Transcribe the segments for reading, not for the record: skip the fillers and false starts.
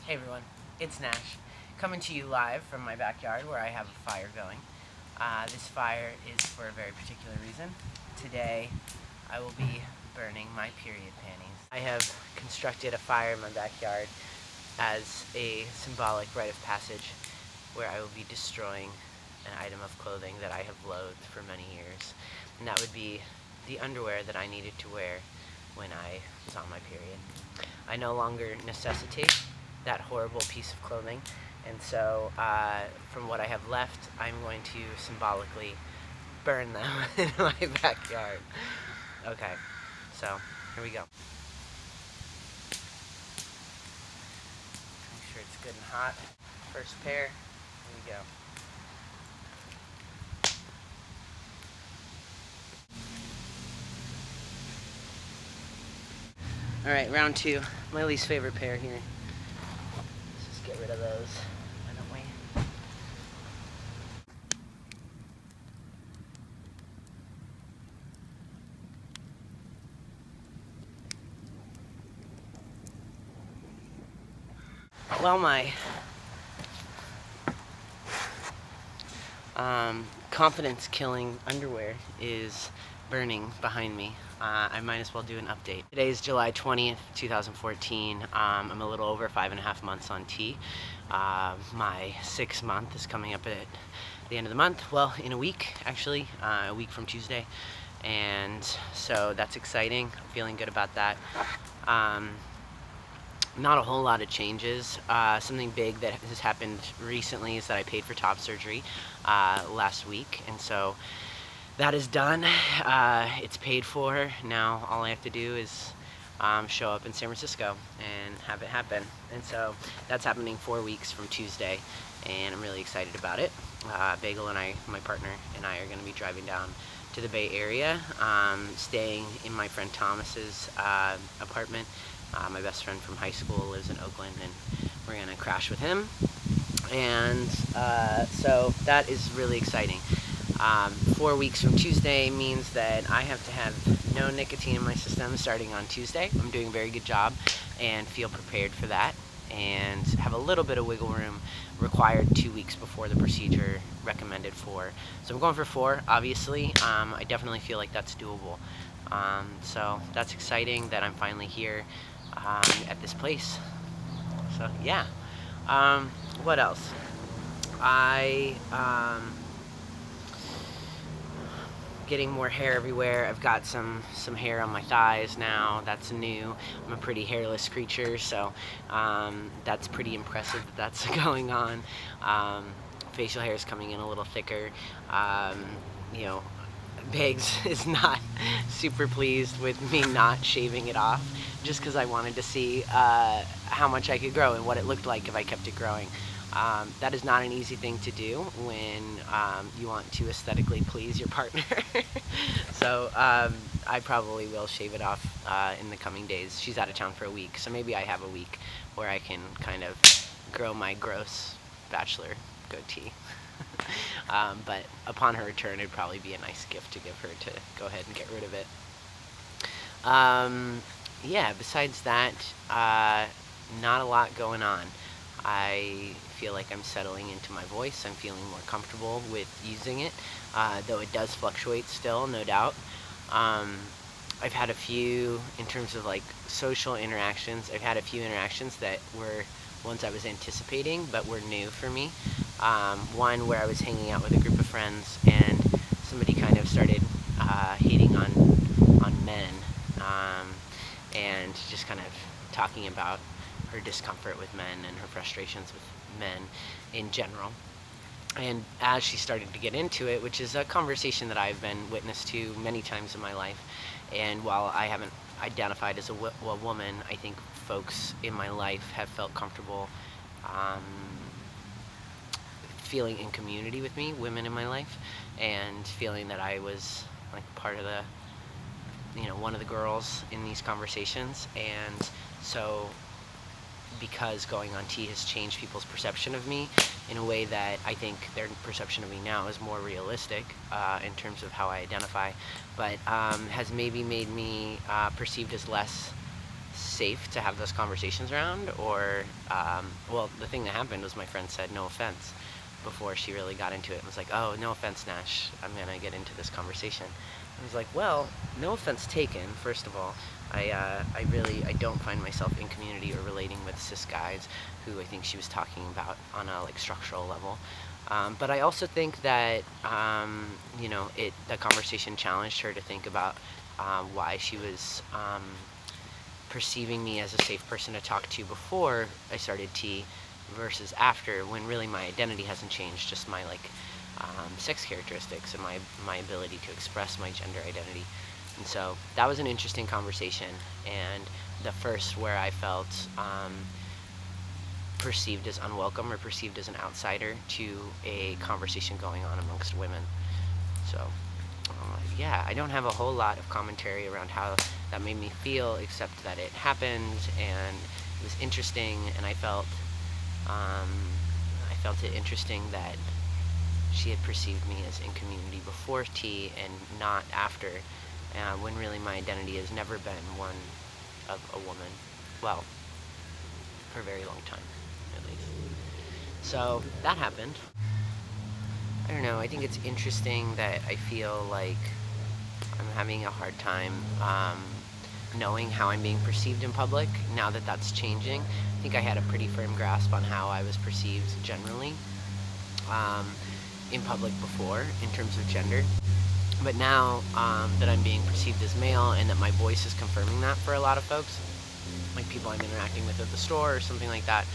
Hey everyone, it's Nash, coming to you live from my backyard where I have a fire going. This fire is for a very particular reason. Today, I will be burning my period panties. I have constructed a fire in my backyard as a symbolic rite of passage where I will be destroying an item of clothing that I have loathed for many years. And that would be the underwear that I needed to wear when I was on my period. I no longer necessitate that horrible piece of clothing, and so from what I have left, I'm going to symbolically burn them in my backyard. Okay, so here we go. Make sure it's good and hot. First pair, here we go. Alright, round two. My least favorite pair here. Let's just get rid of those, why don't we? Well, my confidence-killing underwear is burning behind me. I might as well do an update. Today is July 20th, 2014. I'm a little over 5.5 months on T. My 6th month is coming up at the end of the month. Well, in a week, actually, a week from Tuesday. And so that's exciting. I'm feeling good about that. Not a whole lot of changes. Something big that has happened recently is that I paid for top surgery last week, and so that is done. It's paid for. Now all I have to do is show up in San Francisco and have it happen. And so that's happening 4 weeks from Tuesday, and I'm really excited about it. Bagel and I, my partner, and I are going to be driving down to the Bay Area, staying in my friend Thomas's apartment. My best friend from high school lives in Oakland, and we're going to crash with him. And so that is really exciting. 4 weeks from Tuesday means that I have to have no nicotine in my system starting on Tuesday. I'm doing a very good job and feel prepared for that, and have a little bit of wiggle room required 2 weeks before the procedure, recommended 4. So I'm going for 4, obviously. I definitely feel like that's doable. So that's exciting that I'm finally here at this place. So yeah. What else? Getting more hair everywhere. I've got some hair on my thighs now. That's new. I'm a pretty hairless creature, so that's pretty impressive that that's going on. Facial hair is coming in a little thicker. You know, Biggs is not super pleased with me not shaving it off, just because I wanted to see how much I could grow and what it looked like if I kept it growing. That is not an easy thing to do when you want to aesthetically please your partner. So I probably will shave it off in the coming days. She's out of town for a week, so maybe I have a week where I can kind of grow my gross bachelor goatee. But upon her return, it'd probably be a nice gift to give her to go ahead and get rid of it. Yeah, besides that, not a lot going on. I feel like I'm settling into my voice. I'm feeling more comfortable with using it, though it does fluctuate still, no doubt. I've had a few, in terms of like social interactions, I've had a few interactions that were ones I was anticipating but were new for me. One where I was hanging out with a group of friends and somebody kind of started hating on men, and just kind of talking about her discomfort with men and her frustrations with men in general. And as she started to get into it, which is a conversation that I've been witness to many times in my life, and while I haven't identified as a woman, I think folks in my life have felt comfortable feeling in community with me, women in my life, and feeling that I was like part of the, one of the girls in these conversations. And so because going on T has changed people's perception of me in a way that I think their perception of me now is more realistic in terms of how I identify, but has maybe made me perceived as less safe to have those conversations around, or well, the thing that happened was my friend said no offense before she really got into it and was like, oh, no offense, Nash, I'm gonna get into this conversation. I was like, well, no offense taken. First of all, I don't find myself in community or relating with cis guys, who I think she was talking about on a like structural level. But I also think that the conversation challenged her to think about why she was perceiving me as a safe person to talk to before I started T versus after, when really my identity hasn't changed, just my sex characteristics and my ability to express my gender identity. And so that was an interesting conversation, and the first where I felt perceived as unwelcome or perceived as an outsider to a conversation going on amongst women. So yeah, I don't have a whole lot of commentary around how that made me feel, except that it happened and it was interesting, and I felt it interesting that she had perceived me as in community before T and not after, when really my identity has never been one of a woman. Well, for a very long time, at least. So that happened. I don't know, I think it's interesting that I feel like I'm having a hard time knowing how I'm being perceived in public now that that's changing. I think I had a pretty firm grasp on how I was perceived generally in public before in terms of gender. But now that I'm being perceived as male and that my voice is confirming that for a lot of folks, like people I'm interacting with at the store or something like that,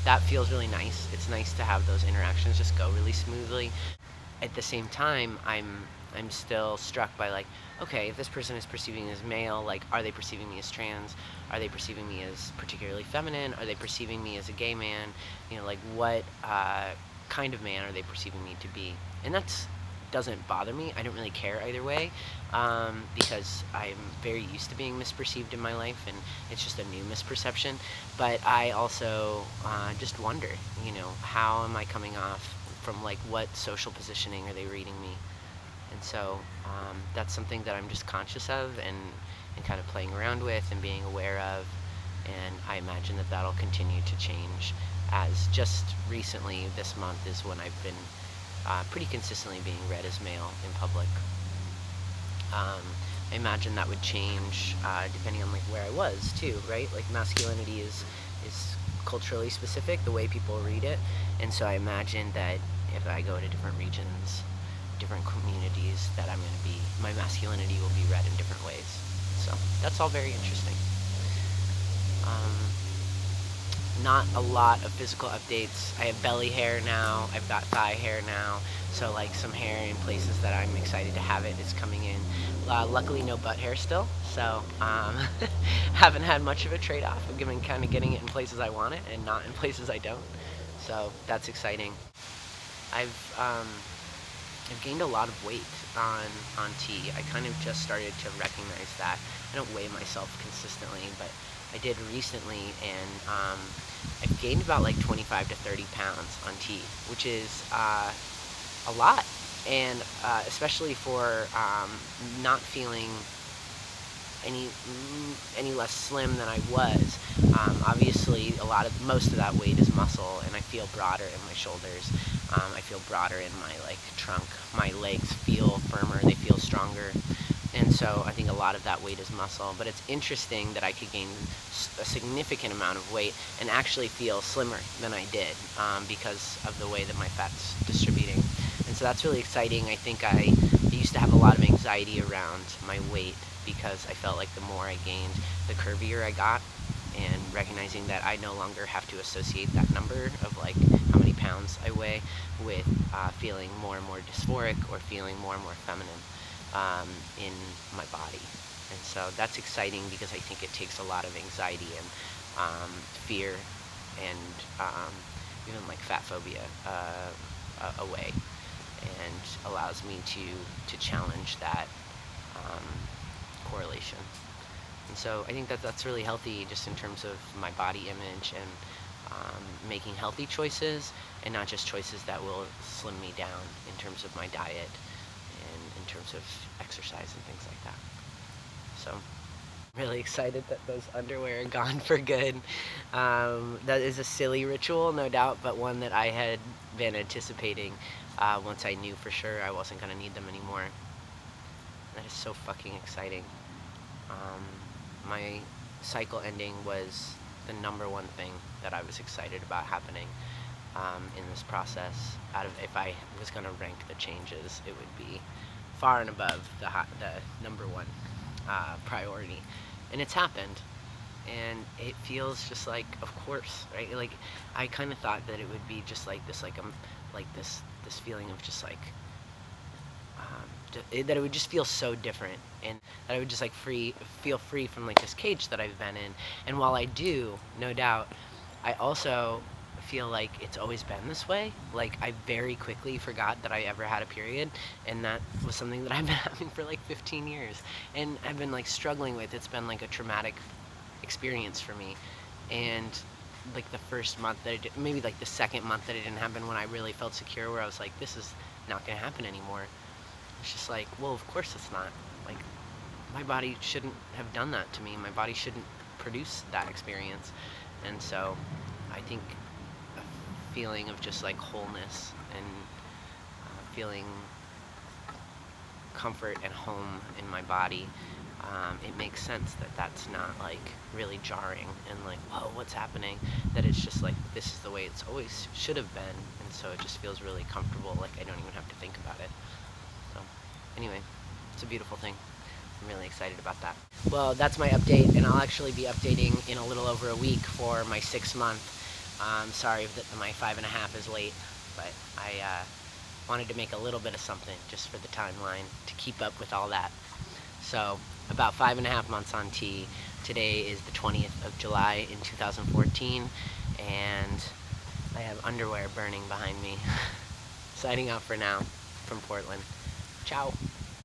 that feels really nice. It's nice to have those interactions just go really smoothly. At the same time, I'm still struck by like, okay, if this person is perceiving me as male, like, are they perceiving me as trans? Are they perceiving me as particularly feminine? Are they perceiving me as a gay man? Like what kind of man are they perceiving me to be? And that doesn't bother me. I don't really care either way, because I'm very used to being misperceived in my life, and it's just a new misperception. But I also just wonder, how am I coming off? From like what social positioning are they reading me? And so that's something that I'm just conscious of and kind of playing around with and being aware of. And I imagine that that'll continue to change, as just recently this month is when I've been pretty consistently being read as male in public. I imagine that would change depending on like where I was too, right? Like masculinity is culturally specific, the way people read it. And so I imagine that if I go to different regions, different communities, that my masculinity will be read in different ways. So that's all very interesting. Not a lot of physical updates. I have belly hair now, I've got thigh hair now, so like some hair in places that I'm excited to have it is coming in. Luckily no butt hair still, so haven't had much of a trade-off. I've been kind of getting it in places I want it and not in places I don't. So that's exciting. I've gained a lot of weight on T. I kind of just started to recognize that. I don't weigh myself consistently, but I did recently, and I've gained about like 25 to 30 pounds on T, which is a lot, and especially for not feeling any less slim than I was. Obviously, most of that weight is muscle, and I feel broader in my shoulders. I feel broader in my trunk. My legs feel firmer. They feel stronger. And so I think a lot of that weight is muscle. But it's interesting that I could gain a significant amount of weight and actually feel slimmer than I did because of the way that my fat's distributing. And so that's really exciting. I think I used to have a lot of anxiety around my weight because I felt like the more I gained, the curvier I got, and recognizing that I no longer have to associate that number of like how many pounds I weigh with feeling more and more dysphoric or feeling more and more feminine in my body. And so that's exciting because I think it takes a lot of anxiety and fear and even like fat phobia away, and allows me to challenge that correlation. And so I think that that's really healthy just in terms of my body image and making healthy choices and not just choices that will slim me down in terms of my diet and in terms of exercise and things like that. So Really excited that those underwear are gone for good. That is a silly ritual, no doubt, but one that I had been anticipating once I knew for sure I wasn't going to need them anymore. That is so fucking exciting. My cycle ending was the number one thing that I was excited about happening in this process. Out of, if I was going to rank the changes, it would be far and above the number one priority. And it's happened, and it feels just like, of course, right? Like, I kind of thought that it would be just like this, like this feeling of just like that it would just feel so different, and that I would just like feel free from like this cage that I've been in. And while I do, no doubt, I also feel like it's always been this way. Like, I very quickly forgot that I ever had a period, and that was something that I've been having for like 15 years, and I've been like struggling with. It's been like a traumatic experience for me, and like the first month that it did, maybe like the second month that it didn't happen, when I really felt secure, where I was like, this is not gonna happen anymore. It's just like, well, of course it's not. Like, my body shouldn't have done that to me. My body shouldn't produce that experience. And so I think a feeling of just like wholeness and feeling comfort and home in my body, it makes sense that that's not like really jarring and like, whoa, what's happening? That it's just like, this is the way it's always should have been. And so it just feels really comfortable. Like, I don't even have to think about it. So anyway, it's a beautiful thing. I'm really excited about that. Well, that's my update, and I'll actually be updating in a little over a week for my 6 month. Sorry that my 5.5 is late, but I wanted to make a little bit of something just for the timeline to keep up with all that. So, about 5.5 months on T. Today is the 20th of July in 2014, and I have underwear burning behind me. Signing out for now from Portland. Ciao.